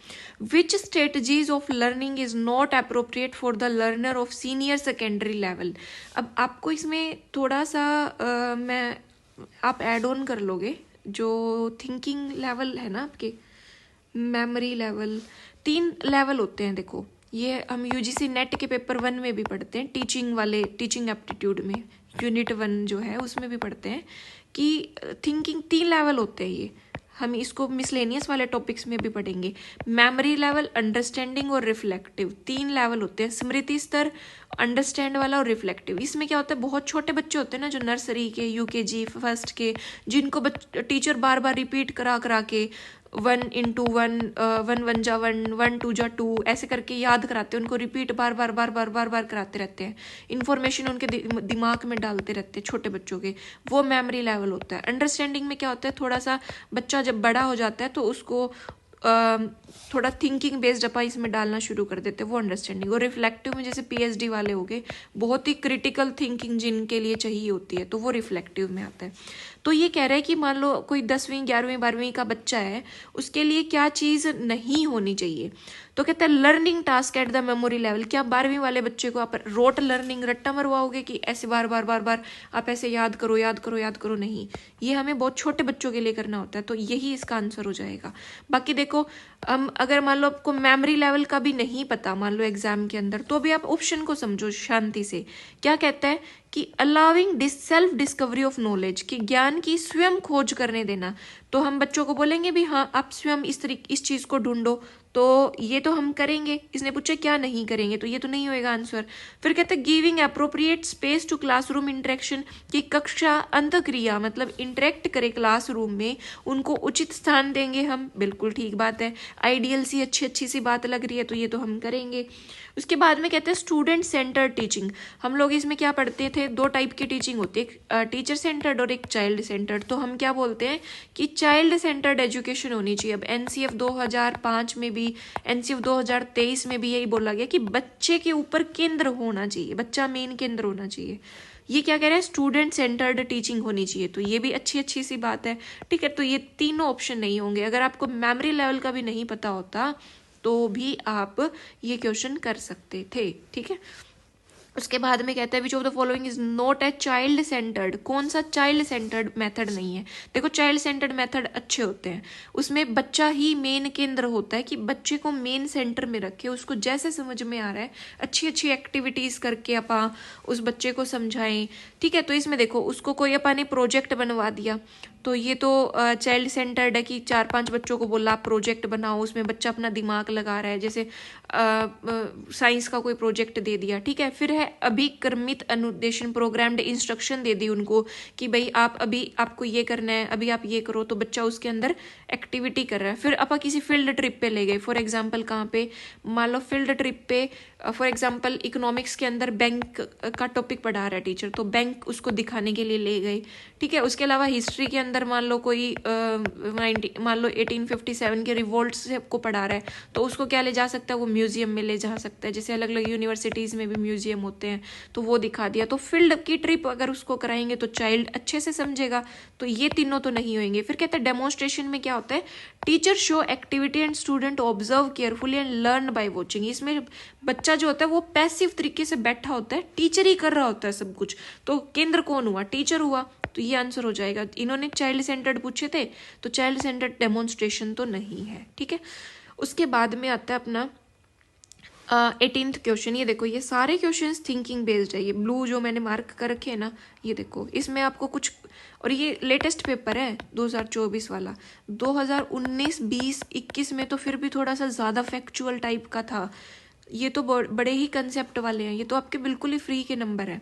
which strategies of learning is not appropriate for the learner of senior secondary level. अब आपको इसमें थोड़ा सा आप एड ऑन कर लोगे, जो थिंकिंग लेवल है ना आपके, मेमोरी लेवल, 3 लेवल होते हैं। देखो, ये हम यूजीसी नेट के पेपर 1 में भी पढ़ते हैं, टीचिंग वाले, टीचिंग एप्टीट्यूड में यूनिट 1 जो है उसमें भी पढ़ते हैं कि थिंकिंग 3 लेवल होते हैं ये, हम इसको मिसलेनियस वाले टॉपिक्स में भी पढ़ेंगे। मेमोरी लेवल, अंडरस्टैंडिंग और रिफ्लेक्टिव, 3 लेवल होते हैं, स्मृति स्तर, अंडरस्टैंड वाला और रिफ्लेक्टिव। इसमें क्या होता है, बहुत छोटे बच्चे होते हैं ना जो नर्सरी के, यूकेजी फर्स्ट के, जिनको टीचर बार बार रिपीट करा करा के 1 × 1, 1 × 1 = 1, 1 × 2 = 2 ऐसे करके याद कराते हैं उनको, रिपीट बार बार बार बार बार बार कराते रहते हैं, इन्फॉर्मेशन उनके दिमाग में डालते रहते हैं छोटे बच्चों के, वो मेमोरी लेवल होता है। अंडरस्टैंडिंग में क्या होता है, थोड़ा सा बच्चा जब बड़ा हो जाता है तो उसको थोड़ा थिंकिंग बेस्ड अपन इसमें डालना शुरू कर देते हैं, वो अंडरस्टैंडिंग। और रिफ्लेक्टिव में जैसे पीएचडी वाले हो गए, बहुत ही क्रिटिकल थिंकिंग जिनके लिए चाहिए होती है, तो वो रिफ्लेक्टिव में आता है। तो ये कह रहा है कि मान लो कोई 10वीं 11वीं 12वीं का बच्चा है, उसके लिए क्या चीज़ नहीं होनी चाहिए, तो कहता है learning task at the memory level. क्या 12वीं वाले बच्चे को आप रोट लर्निंग रट्टा मरवाओगे कि ऐसे बार बार बार बार आप ऐसे याद करो याद करो याद करो? नहीं, ये हमें बहुत छोटे बच्चों के लिए करना होता है, तो यही इसका आंसर हो जाएगा। बाकी देखो, हम अगर मान लो आपको मेमोरी लेवल का भी नहीं पता मान लो एग्जाम के अंदर, तो भी आप ऑप्शन को समझो शांति से। क्या कहता है कि allowing self discovery of knowledge, कि ज्ञान की स्वयं खोज करने देना। तो हम बच्चों को बोलेंगे भी हाँ आप स्वयं इस चीज को ढूंढो, तो ये तो हम करेंगे। इसने पूछा क्या नहीं करेंगे, तो ये तो नहीं होएगा आंसर। फिर कहते हैं giving appropriate space to classroom interaction, कि कक्षा अंतःक्रिया मतलब इंटरेक्ट करे क्लासरूम में, उनको उचित स्थान देंगे हम, बिल्कुल ठीक बात है, आइडियल सी अच्छी सी बात लग रही है, तो ये तो हम करेंगे। उसके बाद में कहते हैं स्टूडेंट सेंटर टीचिंग। हम लोग इसमें क्या पढ़ते थे, 2 टाइप की टीचिंग होती है, एक टीचर सेंटर्ड और एक चाइल्ड सेंटर्ड। तो हम क्या बोलते हैं कि चाइल्ड सेंटर्ड एजुकेशन होनी चाहिए। अब एनसीएफ 2005 में भी, एनसीएफ 2023 में भी यही बोला गया कि बच्चे के ऊपर केंद्र होना चाहिए, बच्चा मेन केंद्र होना चाहिए। ये क्या कह रहा है, स्टूडेंट सेंटर्ड टीचिंग होनी चाहिए, तो ये भी अच्छी सी बात है, ठीक है। तो ये तीनों ऑप्शन नहीं होंगे। अगर आपको मेमोरी लेवल का भी नहीं पता होता तो भी आप ये क्वेश्चन कर सकते थे, ठीक है। उसके बाद में कहता है विच of the following is not a child centred. कौन सा चाइल्ड सेंटर्ड मेथड नहीं है? देखो चाइल्ड सेंटर्ड मेथड अच्छे होते हैं, उसमें बच्चा ही मेन केंद्र होता है, कि बच्चे को मेन सेंटर में रखे, उसको जैसे समझ में आ रहा है अच्छी एक्टिविटीज करके अपा उस बच्चे को समझाएं, ठीक है। तो इसमें देखो उसको कोई अपा ने प्रोजेक्ट बनवा दिया, तो ये तो चाइल्ड सेंटर्ड है कि 4-5 बच्चों को बोला आप प्रोजेक्ट बनाओ, उसमें बच्चा अपना दिमाग लगा रहा है, जैसे साइंस का कोई प्रोजेक्ट दे दिया, ठीक है। फिर है अभिक्रमित अनुदेशन, प्रोग्राम्ड इंस्ट्रक्शन दे दी उनको कि भाई आप अभी आपको ये करना है, अभी आप ये करो, तो बच्चा उसके अंदर एक्टिविटी कर रहा है। फिर आप किसी फील्ड ट्रिप पे ले गए, फॉर एग्जाम्पल कहाँ पे, मान लो फील्ड ट्रिप पे फॉर एग्जाम्पल इकोनॉमिक्स के अंदर बैंक का टॉपिक पढ़ा रहा है टीचर, तो बैंक उसको दिखाने के लिए ले गए, ठीक है। उसके अलावा हिस्ट्री के अंदर मान लो कोई मान लो 1857 के रिवोल्ट से को पढ़ा रहा है, तो उसको क्या ले जा सकता है, वो म्यूजियम में ले जा सकता है, जैसे अलग अलग यूनिवर्सिटीज़ में भी म्यूजियम होते हैं, तो वो दिखा दिया। तो फील्ड की ट्रिप अगर उसको कराएंगे तो चाइल्ड अच्छे से समझेगा, तो ये तीनों तो नहीं होंगे। फिर कहते हैं डेमोन्स्ट्रेशन में क्या होता है, teacher show activity and student observe carefully and learn by watching. इसमें बच्चा जो होता है वो पैसिव तरीके से बैठा होता है, टीचर ही कर रहा होता है सब कुछ, तो केंद्र कौन हुआ, टीचर हुआ, तो ये आंसर हो जाएगा। इन्होंने चाइल्ड सेंटर्ड पूछे थे, तो चाइल्ड सेंटर्ड डेमोन्स्ट्रेशन तो नहीं है, ठीक है। उसके बाद में आता है अपना 18th क्वेश्चन। ये देखो ये सारे क्वेश्चंस थिंकिंग बेस्ड है, ये ब्लू जो मैंने मार्क कर रखे हैं ना, ये देखो इसमें आपको कुछ, और ये लेटेस्ट पेपर है 2024 वाला, 2019, 20, 21 में तो फिर भी थोड़ा सा ज़्यादा फैक्चुअल टाइप का था, ये तो बड़े ही कंसेप्ट वाले हैं, ये तो आपके बिल्कुल ही फ्री के नंबर है।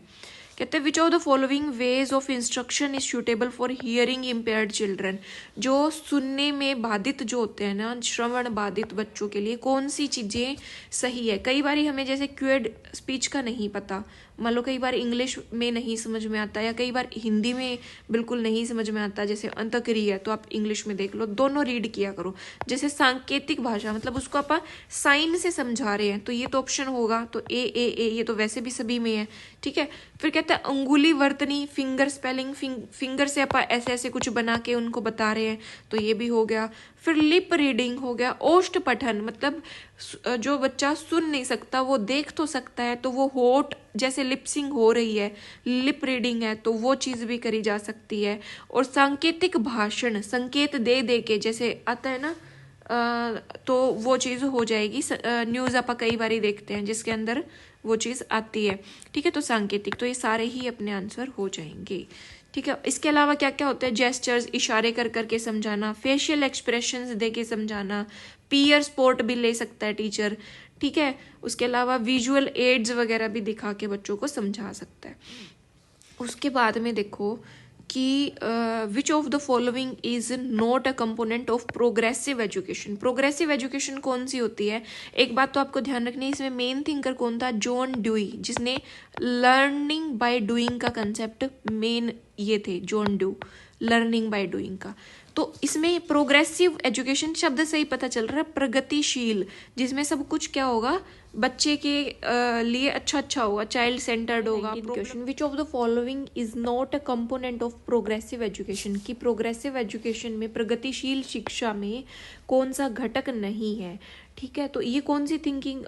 कहते हैं विच of the following ways of instruction is suitable for hearing impaired children. जो सुनने में बाधित जो होते हैं ना, श्रवण बाधित बच्चों के लिए कौन सी चीज़ें सही है। कई बार हमें जैसे क्वेड स्पीच का नहीं पता, मान लो कई बार इंग्लिश में नहीं समझ में आता, या कई बार हिंदी में बिल्कुल नहीं समझ में आता, जैसे अंतःक्रिया है तो आप इंग्लिश में देख लो, दोनों रीड किया करो। जैसे सांकेतिक भाषा मतलब उसको आप साइन से समझा रहे हैं, तो ये तो ऑप्शन होगा, तो ए ये तो वैसे भी सभी में है, ठीक है। फिर कहते हैं अंगुली वर्तनी, फिंगर स्पेलिंग, फिंगर से आप ऐसे ऐसे कुछ बना के उनको बता रहे हैं, तो ये भी हो गया। फिर लिप रीडिंग हो गया। ओष्ठ पठन मतलब जो बच्चा सुन नहीं सकता वो देख तो सकता है, तो वो होठ जैसे लिपसिंग हो रही है, लिप रीडिंग है, तो वो चीज़ भी करी जा सकती है। और सांकेतिक भाषण, संकेत दे दे के जैसे आता है ना, तो वो चीज़ हो जाएगी। न्यूज़ आप कई बार देखते हैं जिसके अंदर वो चीज़ आती है, ठीक है। तो सांकेतिक, तो ये सारे ही अपने आंसर हो जाएंगे, ठीक है। इसके अलावा क्या क्या होता है, जेस्चर्स, इशारे कर करके समझाना, फेशियल एक्सप्रेशंस दे के समझाना, पीयर सपोर्ट भी ले सकता है टीचर, ठीक है। उसके अलावा विजुअल एड्स वगैरह भी दिखा के बच्चों को समझा सकता है। उसके बाद में देखो कि which of the following is not a component of progressive education. Progressive education कौन सी होती है, एक बात तो आपको ध्यान रखनी है, इसमें मेन थिंकर कौन था, जॉन ड्यूई, जिसने लर्निंग बाय डूइंग का कंसेप्ट मेन ये थे, John due, learning by doing का। तो इसमें प्रोग्रेसिव एजुकेशन शब्द से ही पता चल रहा है प्रगतिशील, जिसमें सब कुछ क्या होगा, बच्चे के लिए अच्छा अच्छा होगा, चाइल्ड सेंटर्ड होगा। Question, which of the following is not a component of progressive education, की प्रोग्रेसिव एजुकेशन में, प्रगतिशील शिक्षा में कौन सा घटक नहीं है, ठीक है। तो ये कौन सी थिंकिंग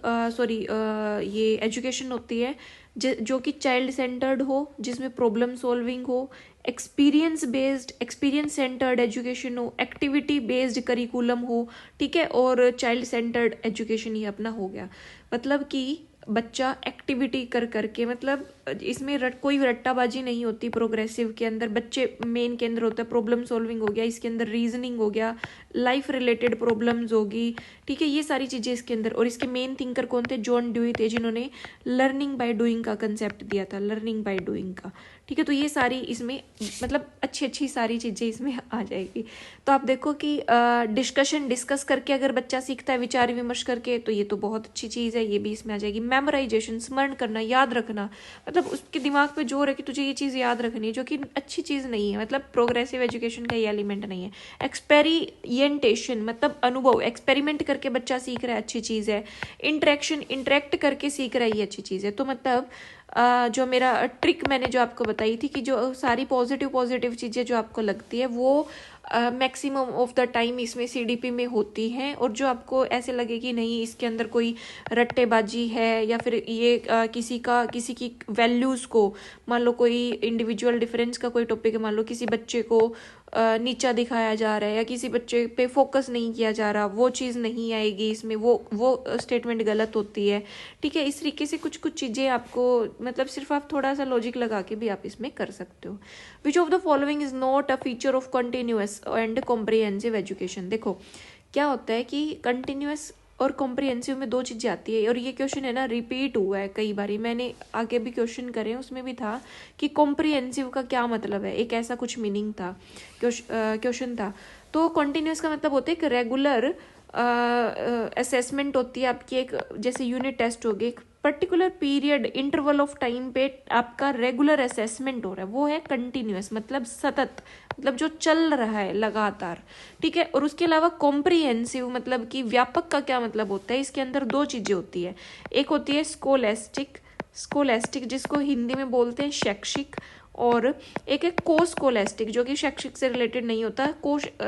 ये एजुकेशन होती है जो कि चाइल्ड सेंटर्ड हो, जिसमें प्रॉब्लम सॉल्विंग हो, experience based, experience centred education हो, एक्टिविटी बेस्ड करिकुलम हो, ठीक है, और चाइल्ड सेंटर्ड एजुकेशन ही अपना हो गया। मतलब कि बच्चा एक्टिविटी कर करके, मतलब इसमें कोई रट्टाबाजी नहीं होती प्रोग्रेसिव के अंदर, बच्चे मेन केंद्र होता है, प्रॉब्लम सॉल्विंग हो गया, इसके अंदर रीजनिंग हो गया, लाइफ रिलेटेड प्रॉब्लम्स होगी, ठीक है, ये सारी चीज़ें इसके अंदर। और इसके मेन थिंकर कौन थे, जॉन ड्यूई थे, जिन्होंने लर्निंग बाय डूइंग का कंसेप्ट दिया था, लर्निंग बाय डूइंग का, ठीक है। तो ये सारी इसमें मतलब अच्छी अच्छी सारी चीज़ें इसमें आ जाएगी। तो आप देखो कि डिस्कस करके अगर बच्चा सीखता है, विचार विमर्श करके, तो ये तो बहुत अच्छी चीज़ है, ये भी इसमें आ जाएगी। मेमोराइजेशन, स्मरण करना, याद रखना, मतलब उसके दिमाग पे जोर है कि तुझे ये चीज़ याद रखनी है, जो कि अच्छी चीज़ नहीं है, मतलब प्रोग्रेसिव एजुकेशन का ये एलिमेंट नहीं है। एक्सपेरिएंटेशन, मतलब अनुभव, एक्सपेरिमेंट करके बच्चा सीख रहा है, अच्छी चीज़ है। इंटरेक्शन, इंटरेक्ट करके सीख रहा है, ये अच्छी चीज़ है। तो मतलब जो मेरा ट्रिक मैंने जो आपको बताई थी कि जो सारी पॉजिटिव चीज़ें जो आपको लगती है वो मैक्सिमम ऑफ द टाइम इसमें सीडीपी में होती हैं, और जो आपको ऐसे लगे कि नहीं इसके अंदर कोई रट्टेबाजी है, या फिर ये किसी की वैल्यूज़ को, मान लो कोई इंडिविजुअल डिफरेंस का कोई टॉपिक है, मान लो किसी बच्चे को नीचा दिखाया जा रहा है, या किसी बच्चे पे फोकस नहीं किया जा रहा, वो चीज़ नहीं आएगी इसमें, वो स्टेटमेंट गलत होती है, ठीक है। इस तरीके से कुछ चीज़ें आपको, मतलब सिर्फ आप थोड़ा सा लॉजिक लगा के भी आप इसमें कर सकते हो। विच of the following is not a feature of continuous and comprehensive education. देखो क्या होता है कि कंटिन्यूअस और कॉम्प्रिहेंसिव में दो चीज़ें आती है, और ये क्वेश्चन है ना रिपीट हुआ है कई बारी, मैंने आगे भी क्वेश्चन करे उसमें भी था कि कॉम्प्रिहेंसिव का क्या मतलब है, एक ऐसा कुछ मीनिंग था, क्वेश्चन था। तो कॉन्टिन्यूस का मतलब होता है कि रेगुलर असेसमेंट होती है आपकी, एक जैसे यूनिट टेस्ट हो गई, एक particular period interval of time पे आपका रेगुलर असेसमेंट हो रहा है, वो है कंटिन्यूस, मतलब सतत, मतलब जो चल रहा है लगातार, ठीक है। और उसके अलावा कॉम्प्रिहेंसिव मतलब कि व्यापक का क्या मतलब होता है, इसके अंदर दो चीजें होती है, एक होती है स्कोलेस्टिक जिसको हिंदी में बोलते हैं शैक्षिक, और एक है कोस्कोलेस्टिक जो कि शैक्षिक से रिलेटेड नहीं होता।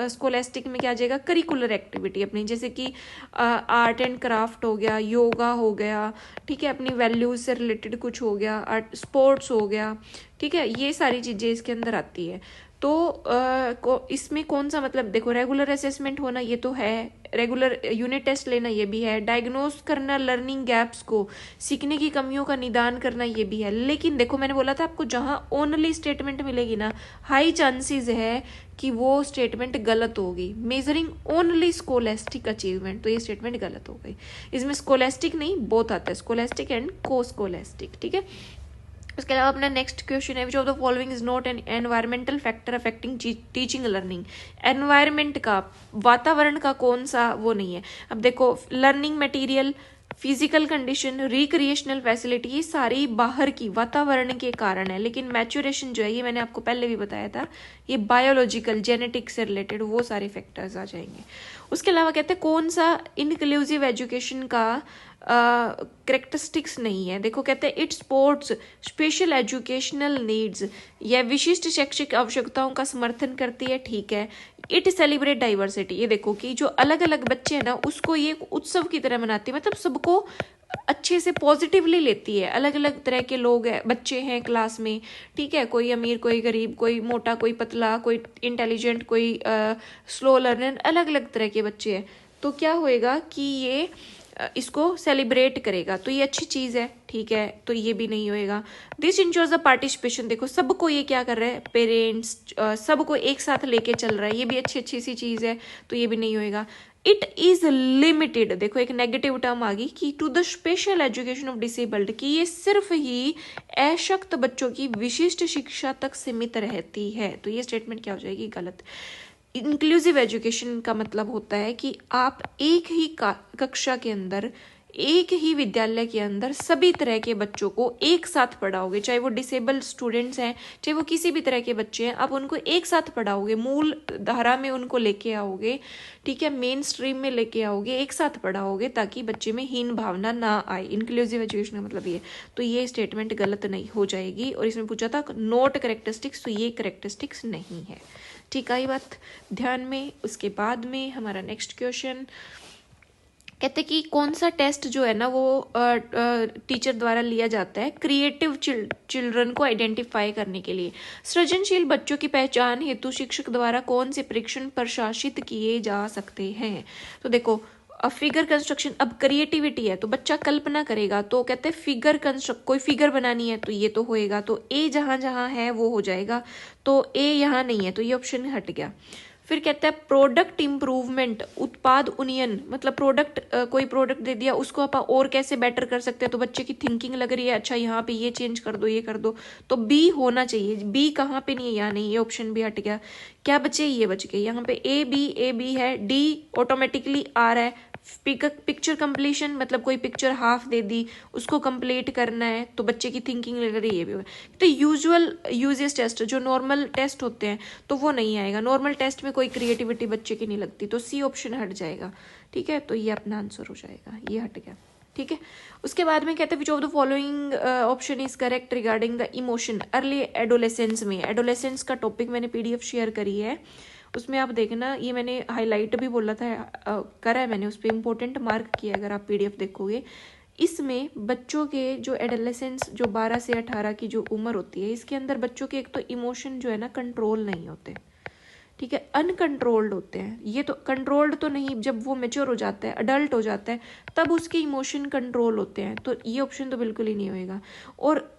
स्कोलेस्टिक में क्या आ जाएगा, करिकुलर एक्टिविटी अपनी, जैसे कि आर्ट एंड क्राफ्ट हो गया, योगा हो गया, ठीक है, अपनी वैल्यूज से रिलेटेड कुछ हो गया, आर्ट स्पोर्ट्स हो गया, ठीक है, ये सारी चीज़ें इसके अंदर आती है। तो इसमें कौन सा मतलब, देखो रेगुलर असेसमेंट होना ये तो है, रेगुलर यूनिट टेस्ट लेना ये भी है, डायग्नोज करना लर्निंग गैप्स को, सीखने की कमियों का निदान करना ये भी है। लेकिन देखो मैंने बोला था आपको, जहां ओनली स्टेटमेंट मिलेगी ना, हाई चांसेस है कि वो स्टेटमेंट गलत होगी। मेजरिंग ओनली स्कोलेस्टिक अचीवमेंट, तो ये स्टेटमेंट गलत हो गई। इसमें स्कोलेस्टिक नहीं, बोथ आता है, स्कोलेस्टिक एंड कोस्कोलेस्टिक, ठीक है। उसके अलावा अपना नेक्स्ट क्वेश्चन है, विच of the following is not an environmental factor affecting teaching learning. Environment का, वातावरण का कौन सा वो नहीं है। अब देखो learning material, physical condition, recreational facility, ये सारी बाहर की वातावरण के कारण है, लेकिन मैच्योरेशन जो है ये मैंने आपको पहले भी बताया था, ये बायोलॉजिकल जेनेटिक से रिलेटेड वो सारे फैक्टर्स आ जाएंगे। उसके अलावा कहते हैं कौन सा इनक्लूसिव एजुकेशन का करेक्टरिस्टिक्स नहीं है। देखो कहते हैं it supports special educational needs, यह विशिष्ट शैक्षिक आवश्यकताओं का समर्थन करती है, ठीक है। इट सेलिब्रेट डाइवर्सिटी, ये देखो कि जो अलग अलग बच्चे हैं ना उसको ये उत्सव की तरह मनाती है, मतलब सबको अच्छे से पॉजिटिवली लेती है। अलग अलग तरह के लोग हैं, बच्चे हैं क्लास में, ठीक है, कोई अमीर, कोई गरीब, कोई मोटा, कोई पतला, कोई इंटेलिजेंट, कोई स्लो लर्नर, अलग अलग तरह के बच्चे हैं। तो क्या होएगा कि ये इसको सेलिब्रेट करेगा, तो ये अच्छी चीज़ है, ठीक है, तो ये भी नहीं होएगा। दिस इंश्योर्स द पार्टिसिपेशन, देखो सबको ये क्या कर रहा है, पेरेंट्स सबको एक साथ लेके चल रहा है, ये भी अच्छी सी चीज़ है, तो ये भी नहीं होएगा। इट इज लिमिटेड, देखो एक नेगेटिव टर्म आ गई कि to the special education of disabled, कि ये सिर्फ ही अशक्त बच्चों की विशिष्ट शिक्षा तक सीमित रहती है, तो ये स्टेटमेंट क्या हो जाएगी, गलत। इंक्लूसिव एजुकेशन का मतलब होता है कि आप एक ही कक्षा के अंदर, एक ही विद्यालय के अंदर सभी तरह के बच्चों को एक साथ पढ़ाओगे, चाहे वो डिसेबल्ड स्टूडेंट्स हैं, चाहे वो किसी भी तरह के बच्चे हैं, आप उनको एक साथ पढ़ाओगे, मूल धारा में उनको लेके आओगे, ठीक है, मेन स्ट्रीम में लेके आओगे, एक साथ पढ़ाओगे, ताकि बच्चे में हीन भावना ना आए। इंक्लूसिव एजुकेशन का मतलब ये, तो ये स्टेटमेंट गलत नहीं हो जाएगी। और इसमें पूछा था नोट करेक्टरिस्टिक्स, तो ये करेक्टरिस्टिक्स नहीं है, ठीक है, ये बात ध्यान में। उसके बाद में हमारा नेक्स्ट क्वेश्चन कहते कि कौन सा टेस्ट जो है ना वो टीचर द्वारा लिया जाता है क्रिएटिव चिल्ड्रन को आइडेंटिफाई करने के लिए। सृजनशील बच्चों की पहचान हेतु शिक्षक द्वारा कौन से परीक्षण प्रशासित किए जा सकते हैं। तो देखो फिगर कंस्ट्रक्शन, अब क्रिएटिविटी है तो बच्चा कल्पना करेगा, तो कहते हैं फिगर कंस्ट्रक्ट, कोई फिगर बनानी है तो ये तो होएगा, तो ए जहां जहां है वो हो जाएगा, तो ए यहाँ नहीं है, तो ये ऑप्शन हट गया। फिर कहता है प्रोडक्ट इम्प्रूवमेंट, उत्पाद उन्नयन, मतलब प्रोडक्ट, कोई प्रोडक्ट दे दिया उसको आप और कैसे बेटर कर सकते हैं, तो बच्चे की थिंकिंग लग रही है, अच्छा यहाँ पे ये चेंज कर दो, ये कर दो, तो बी होना चाहिए। बी कहाँ पे नहीं है, यहाँ नहीं, ये ऑप्शन भी हट गया। क्या बचे, ये बच गए, यहाँ पे ए बी है, डी ऑटोमेटिकली आ रहा है। पिक्चर कंप्लीशन, मतलब कोई पिक्चर हाफ दे दी उसको कंप्लीट करना है, तो बच्चे की थिंकिंग लग रही है, ये भी होगा। तो यूजुअल यूजेस टेस्ट, जो नॉर्मल टेस्ट होते हैं, तो वो नहीं आएगा, नॉर्मल टेस्ट में कोई क्रिएटिविटी बच्चे की नहीं लगती, तो सी ऑप्शन हट जाएगा, ठीक है, तो ये अपना आंसर हो जाएगा, ये हट गया, ठीक है। उसके बाद में कहते हैं विच of the following option is correct regarding the emotion early adolescence में। एडोलेसेंस का टॉपिक मैंने पीडीएफ शेयर करी है, उसमें आप देखना, ये मैंने हाईलाइट भी बोला था, करा है मैंने, उस पर इम्पोर्टेंट मार्क किया, अगर आप पीडीएफ देखोगे। इसमें बच्चों के जो एडोलेसेंस, जो 12 से 18 की जो उम्र होती है, इसके अंदर बच्चों के एक तो इमोशन जो है ना कंट्रोल नहीं होते, ठीक है, अनकंट्रोल्ड होते हैं। ये तो कंट्रोल्ड तो नहीं, जब वो मेच्योर हो जाता है, अडल्ट हो जाता है, तब उसके इमोशन कंट्रोल होते हैं, तो ये ऑप्शन तो बिल्कुल ही नहीं होएगा। और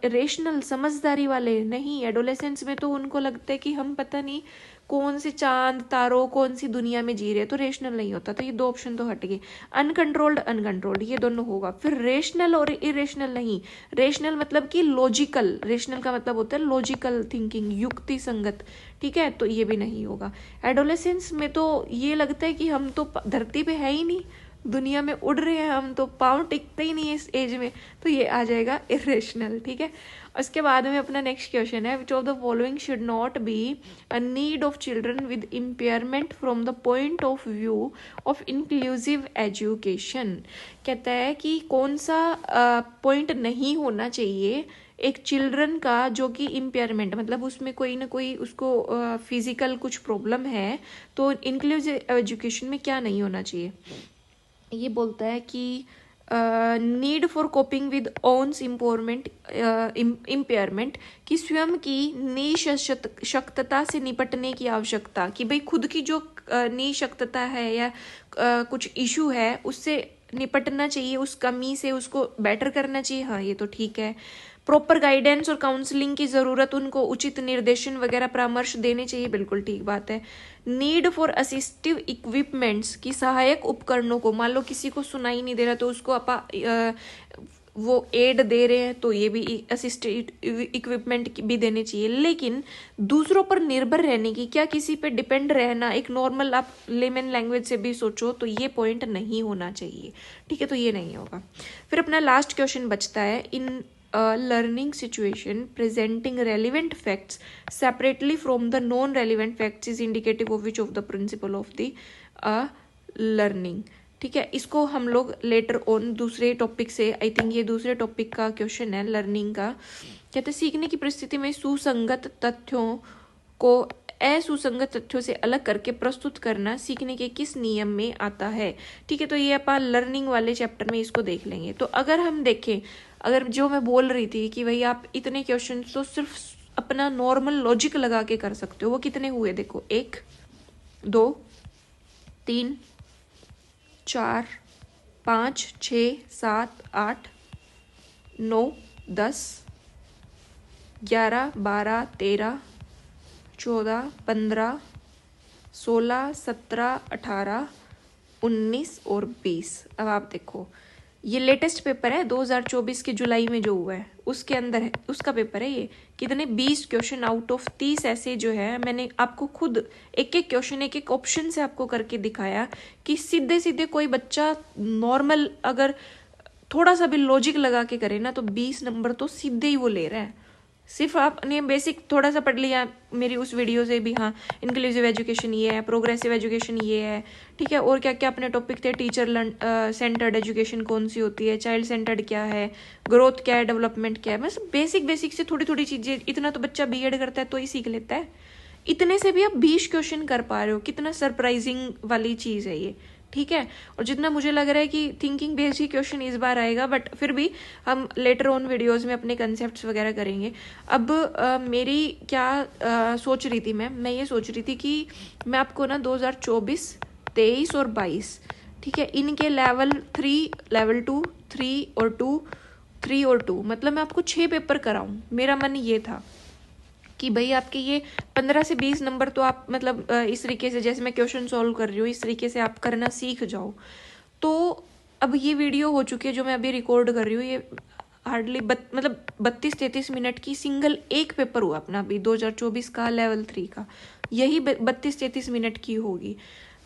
रेशनल, समझदारी वाले नहीं, एडोलेसेंस में तो उनको लगता है कि हम पता नहीं कौन से चांद तारों, कौन सी दुनिया में जी रहे, तो रेशनल नहीं होता, तो ये दो ऑप्शन तो हट गए। अनकंट्रोल्ड ये दोनों होगा। फिर रेशनल और इरेशनल नहीं, रेशनल मतलब कि लॉजिकल, रेशनल का मतलब होता है लॉजिकल थिंकिंग, युक्ति संगत, ठीक है, तो ये भी नहीं होगा। एडोलेसेंस में तो ये लगता है कि हम तो धरती पे है ही नहीं, दुनिया में उड़ रहे हैं हम, तो पाँव टिकते ही नहीं है इस एज में, तो ये आ जाएगा इरेशनल, ठीक है। उसके बाद में अपना नेक्स्ट क्वेश्चन है विच of the following should not be a need of children with impairment from the point of view of inclusive education. कहता है कि कौन सा पॉइंट नहीं होना चाहिए एक चिल्ड्रन का जो कि इम्पेयरमेंट, मतलब उसमें कोई ना कोई उसको फिजिकल कुछ प्रॉब्लम है, तो इंक्लूसिव एजुकेशन में क्या नहीं होना चाहिए। ये बोलता है कि need for coping with one's impairment, कि स्वयं की निशक्तता से निपटने की आवश्यकता, कि भाई खुद की जो निशक्तता है या कुछ इशू है उससे निपटना चाहिए, उस कमी से उसको बेटर करना चाहिए, हाँ ये तो ठीक है। प्रॉपर गाइडेंस और काउंसलिंग की ज़रूरत, उनको उचित निर्देशन वगैरह परामर्श देने चाहिए, बिल्कुल ठीक बात है। नीड फॉर असिस्टिव इक्विपमेंट्स, की सहायक उपकरणों को, मान लो किसी को सुनाई नहीं दे रहा तो उसको आप वो एड दे रहे हैं, तो ये भी असिस्टिव इक्विपमेंट भी देने चाहिए। लेकिन दूसरों पर निर्भर रहने की, क्या किसी पे डिपेंड रहना, एक नॉर्मल आप लेमन लैंग्वेज से भी सोचो तो ये पॉइंट नहीं होना चाहिए, ठीक है, तो ये नहीं होगा। फिर अपना लास्ट क्वेश्चन बचता है, इन learning situation presenting relevant facts separately from the non-relevant facts is indicative of which of the principle of the learning, ठीक है। इसको हम लोग लेटर ऑन दूसरे टॉपिक से, आई थिंक ये दूसरे टॉपिक का क्वेश्चन है लर्निंग का। कहते सीखने की परिस्थिति में सुसंगत तथ्यों को असुसंगत तथ्यों से अलग करके प्रस्तुत करना सीखने के किस नियम में आता है, ठीक है, तो ये अपन लर्निंग वाले चैप्टर में इसको देख लेंगे। तो अगर हम देखें, अगर जो मैं बोल रही थी कि भाई आप इतने क्वेश्चन तो सिर्फ अपना नॉर्मल लॉजिक लगा के कर सकते हो, वो कितने हुए देखो, 1 2 3 4 5, 6, 7, 8, 9, 10, 11, 12, 13, 14, 15, 16, 17, 18, 19 और 20। अब आप देखो, ये लेटेस्ट पेपर है 2024 के जुलाई में जो हुआ है, उसके अंदर है, उसका पेपर है ये। कितने 20 क्वेश्चन आउट ऑफ 30 ऐसे जो है, मैंने आपको खुद एक एक क्वेश्चन एक एक ऑप्शन से आपको करके दिखाया कि सीधे सीधे कोई बच्चा नॉर्मल अगर थोड़ा सा भी लॉजिक लगा के करे ना तो 20 नंबर तो सीधे ही वो ले रहा है। सिर्फ आपने बेसिक थोड़ा सा पढ़ लिया मेरी उस वीडियो से भी, हाँ इंक्लूसिव एजुकेशन ये है, प्रोग्रेसिव एजुकेशन ये है, ठीक है, और क्या क्या अपने टॉपिक थे, टीचर सेंटर्ड एजुकेशन कौन सी होती है, चाइल्ड सेंटर्ड क्या है, ग्रोथ क्या है, डेवलपमेंट क्या है, बस बेसिक बेसिक से थोड़ी थोड़ी चीजें। इतना तो बच्चा बीएड करता है तो ही सीख लेता है। इतने से भी आप 20 क्वेश्चन कर पा रहे हो, कितना सरप्राइजिंग वाली चीज है ये, ठीक है। और जितना मुझे लग रहा है कि थिंकिंग बेस्ड ही क्वेश्चन इस बार आएगा, बट फिर भी हम लेटर ऑन वीडियोस में अपने कंसेप्ट्स वगैरह करेंगे। अब मेरी क्या सोच रही थी, मैं ये सोच रही थी कि मैं आपको ना 2024, 23 और 22, ठीक है, इनके लेवल 3, लेवल 2, 3 और 2, 3 और 2, मतलब मैं आपको 6 पेपर कराऊं। मेरा मन ये था कि भाई आपके ये 15 से 20 नंबर तो आप मतलब इस तरीके से, जैसे मैं क्वेश्चन सॉल्व कर रही हूँ इस तरीके से आप करना सीख जाओ। तो अब ये वीडियो हो चुकी है जो मैं अभी रिकॉर्ड कर रही हूँ, ये हार्डली मतलब 32-33 मिनट की सिंगल एक पेपर हुआ अपना अभी 2024 का लेवल 3 का, यही 32-33 मिनट की होगी।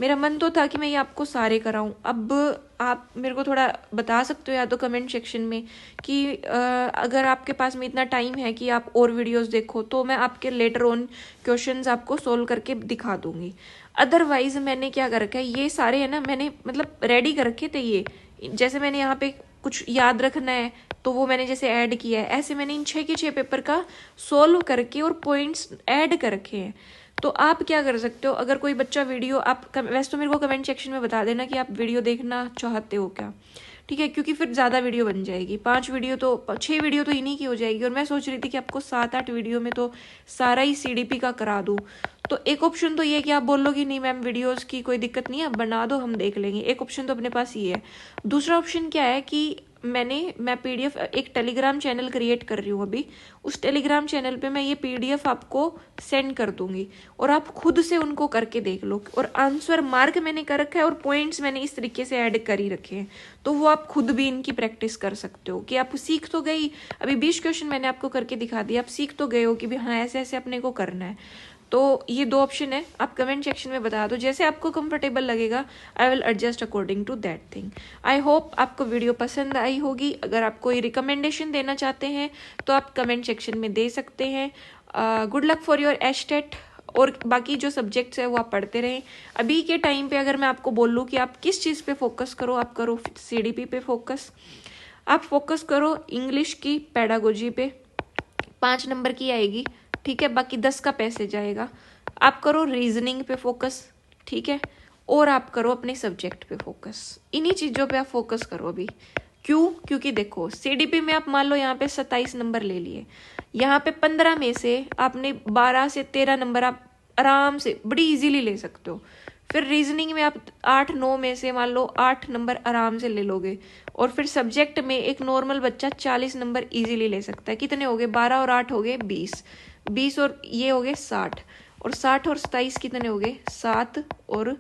मेरा मन तो था कि मैं ये आपको सारे कराऊं। अब आप मेरे को थोड़ा बता सकते हो या तो कमेंट सेक्शन में कि अगर आपके पास में इतना टाइम है कि आप और वीडियोस देखो तो मैं आपके लेटर ऑन क्वेश्चंस आपको सोल्व करके दिखा दूंगी। अदरवाइज मैंने क्या कर रखा है, ये सारे है ना मैंने मतलब रेडी कर रखे थे ये, जैसे मैंने यहाँ पे कुछ याद रखना है तो वो मैंने जैसे ऐड किया है, ऐसे मैंने इन 6 के 6 पेपर का सोल्व करके और पॉइंट्स ऐड कर रखे हैं। तो आप क्या कर सकते हो, अगर कोई बच्चा वीडियो आप वैसे तो मेरे को कमेंट सेक्शन में बता देना कि आप वीडियो देखना चाहते हो क्या, ठीक है, क्योंकि फिर ज़्यादा वीडियो बन जाएगी, 5 वीडियो तो 6 वीडियो तो इन्हीं की हो जाएगी। और मैं सोच रही थी कि आपको 7-8 वीडियो में तो सारा ही सीडीपी का करा दूँ। तो एक ऑप्शन तो ये कि आप बोलो कि नहीं मैम वीडियोस की कोई दिक्कत नहीं है, आप बना दो हम देख लेंगे, एक ऑप्शन तो अपने पास ये है। दूसरा ऑप्शन क्या है कि मैं पीडीएफ एक टेलीग्राम चैनल क्रिएट कर रही हूँ अभी, उस टेलीग्राम चैनल पे मैं ये पीडीएफ आपको सेंड कर दूंगी और आप खुद से उनको करके देख लो। और आंसर मार्क मैंने कर रखा है और पॉइंट्स मैंने इस तरीके से ऐड कर ही रखे हैं, तो वो आप खुद भी इनकी प्रैक्टिस कर सकते हो कि आप सीख तो गई। अभी 20 क्वेश्चन मैंने आपको करके दिखा दिया, आप सीख तो गए हो कि भी हाँ ऐसे ऐसे अपने को करना है। तो ये 2 ऑप्शन है, आप कमेंट सेक्शन में बता दो, जैसे आपको कंफर्टेबल लगेगा I will adjust according to that thing. I hope आपको वीडियो पसंद आई होगी। अगर आप कोई रिकमेंडेशन देना चाहते हैं तो आप कमेंट सेक्शन में दे सकते हैं। Good luck for your HTET और बाकी जो सब्जेक्ट्स है वो आप पढ़ते रहें। अभी के टाइम पे अगर मैं आपको बोलूँ कि आप किस चीज़ पे फोकस करो, आप करो सीडीपी पे फोकस, आप फोकस करो इंग्लिश की पेडागोजी पे, 5 नंबर की आएगी, ठीक है, बाकी 10 का पैसे जाएगा। आप करो रीजनिंग पे फोकस, ठीक है, और आप करो अपने सब्जेक्ट पे फोकस। इन्हीं चीज़ों पे आप फोकस करो अभी। क्यों? क्योंकि देखो सीडीपी में आप मान लो यहाँ पे 27 नंबर ले लिए, यहाँ पे 15 में से आपने 12 से 13 नंबर आप आराम से बड़ी इजीली ले सकते हो। फिर रीजनिंग में आप 8-9 में से मान लो 8 नंबर आराम से ले लोगे। और फिर सब्जेक्ट में एक नॉर्मल बच्चा 40 नंबर इजीली ले सकता है। कितने हो गए? 12 और 8 हो गए 20, 20 और ये हो गए 60, और 60 और 27 कितने हो गए? 7 और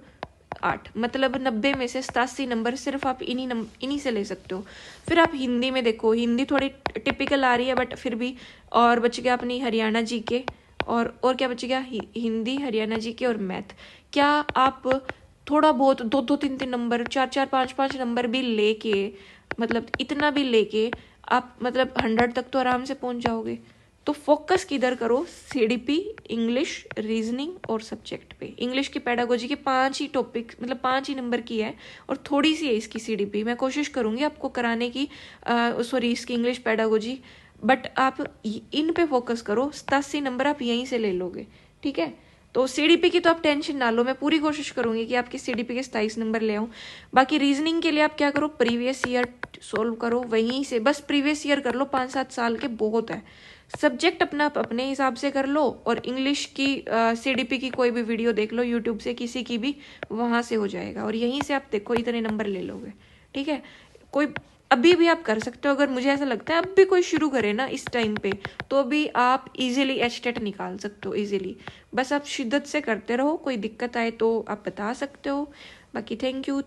8, मतलब 90 में से 87 नंबर सिर्फ आप इन्हीं से ले सकते हो। फिर आप हिंदी में देखो, हिंदी थोड़ी टिपिकल आ रही है बट फिर भी, और बच गया अपनी हरियाणा जी के, और क्या बच गया? हिंदी, हरियाणा जी के और मैथ। क्या आप थोड़ा बहुत 2-2, 3-3 नंबर, 4-4, 5-5 नंबर भी लेके, मतलब इतना भी लेके आप मतलब 100 तक तो आराम से पहुंच जाओगे। तो फोकस किधर करो? सीडीपी, इंग्लिश, रीजनिंग और सब्जेक्ट पे। इंग्लिश की पेडागोजी के 5 ही टॉपिक, मतलब 5 ही नंबर की है और थोड़ी सी है इसकी सीडीपी। मैं कोशिश करूंगी आपको कराने की, सॉरी इसकी इंग्लिश पेडागोजी, बट आप इन पे फोकस करो। 87 नंबर आप यहीं से ले लोगे, ठीक है। तो सीडीपी की तो आप टेंशन ना लो, मैं पूरी कोशिश करूंगी कि आपके सीडीपी के 27 नंबर ले आऊं। बाकी रीजनिंग के लिए आप क्या करो? प्रीवियस ईयर सोल्व करो, वहीं से बस प्रीवियस ईयर कर लो, 5-7 साल के बहुत है। सब्जेक्ट अपना अपने हिसाब से कर लो, और इंग्लिश की सीडीपी की कोई भी वीडियो देख लो यूट्यूब से, किसी की भी, वहां से हो जाएगा। और यहीं से आप देखो इतने नंबर ले लोगे, ठीक है, कोई अभी भी आप कर सकते हो। अगर मुझे ऐसा लगता है अब भी कोई शुरू करे ना इस टाइम पे, तो भी आप इजीली एचटेट निकाल सकते हो इजीली। बस आप शिद्दत से करते रहो, कोई दिक्कत आए तो आप बता सकते हो। बाकी थैंक यू।